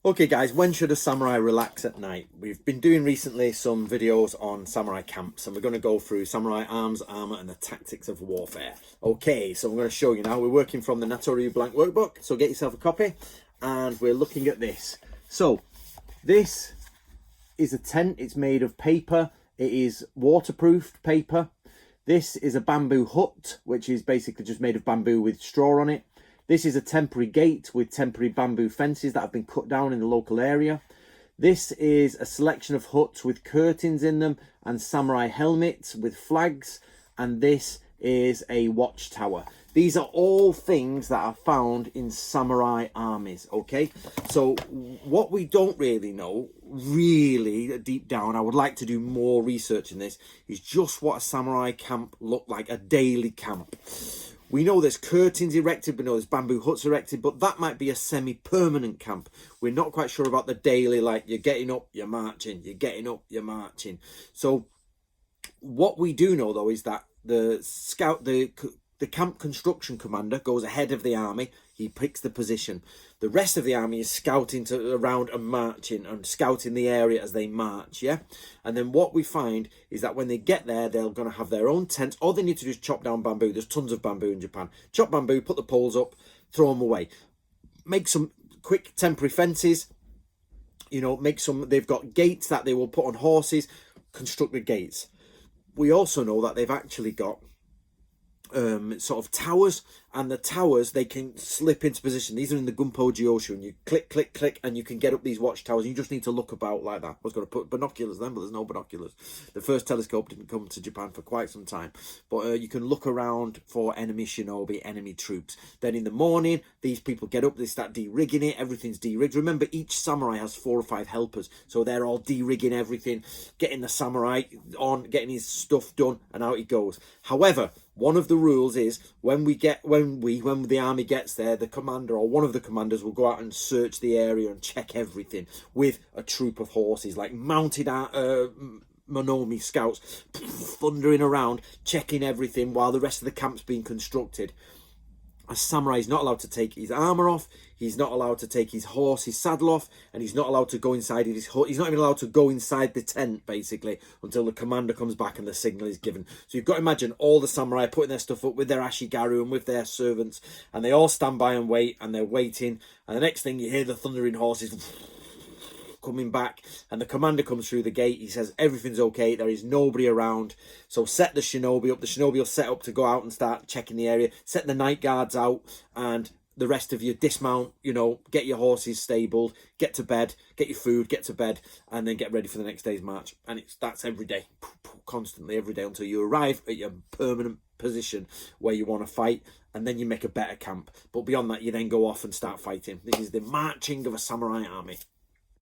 Okay guys, when should a samurai relax at night? We've been doing recently some videos on samurai camps and we're going to go through samurai arms, armour and the tactics of warfare. Okay, so I'm going to show you now. We're working from the Natoryu Blank Workbook, so get yourself a copy and we're looking at this. So this is a tent, it's made of paper, it is waterproofed paper. This is a bamboo hut, which is basically just made of bamboo with straw on it. This is a temporary gate with temporary bamboo fences that have been cut down in the local area. This is a selection of huts with curtains in them and samurai helmets with flags. And this is a watchtower. These are all things that are found in samurai armies, okay? So what we don't really know, really deep down, I would like to do more research in this, is just what a samurai camp looked like, a daily camp. We know there's curtains erected, we know there's bamboo huts erected, but that might be a semi-permanent camp. We're not quite sure about the daily, like you're getting up, you're marching, you're getting up, you're marching. So what we do know, though, is that the camp construction commander goes ahead of the army. He picks the position. The rest of the army is scouting around and marching and scouting the area as they march, yeah? And then what we find is that when they get there, they're going to have their own tents. All they need to do is chop down bamboo. There's tons of bamboo in Japan. Chop bamboo, put the poles up, throw them away. Make some quick temporary fences. You know, they've got gates that they will put on horses, construct the gates. We also know that they've actually got sort of towers, and the towers, they can slip into position. These are in the Gunpo Jyoshu, and you click, click, click, and you can get up these watchtowers. You just need to look about like that. I was going to put binoculars then, but there's no binoculars. The first telescope didn't come to Japan for quite some time, but you can look around for enemy shinobi, enemy troops. Then in the morning, these people get up, they start de-rigging it. Everything's de-rigged. Remember, each samurai has 4 or 5 helpers, so they're all de-rigging everything, getting the samurai on, getting his stuff done, and out he goes. However, one of the rules is when the army gets there, the commander or one of the commanders will go out and search the area and check everything with a troop of horses, like mounted Monomi scouts, thundering around, checking everything while the rest of the camp's being constructed. A samurai is not allowed to take his armor off, he's not allowed to take his saddle off, and he's not allowed to go inside his hut. He's not even allowed to go inside the tent, basically, until the commander comes back and the signal is given. So you've got to imagine all the samurai putting their stuff up with their ashigaru and with their servants, and they all stand by and wait, and they're waiting, and the next thing you hear the thundering horses coming back, and the commander comes through the gate. He says everything's okay, there is nobody around, so set the shinobi up. The shinobi will set up to go out and start checking the area, set the night guards out, and the rest of you dismount, you know, get your horses stabled, get to bed, get your food, get to bed, and then get ready for the next day's march. And that's every day, constantly every day, until you arrive at your permanent position where you want to fight, and then you make a better camp. But beyond that, you then go off and start fighting. This is the marching of a samurai army.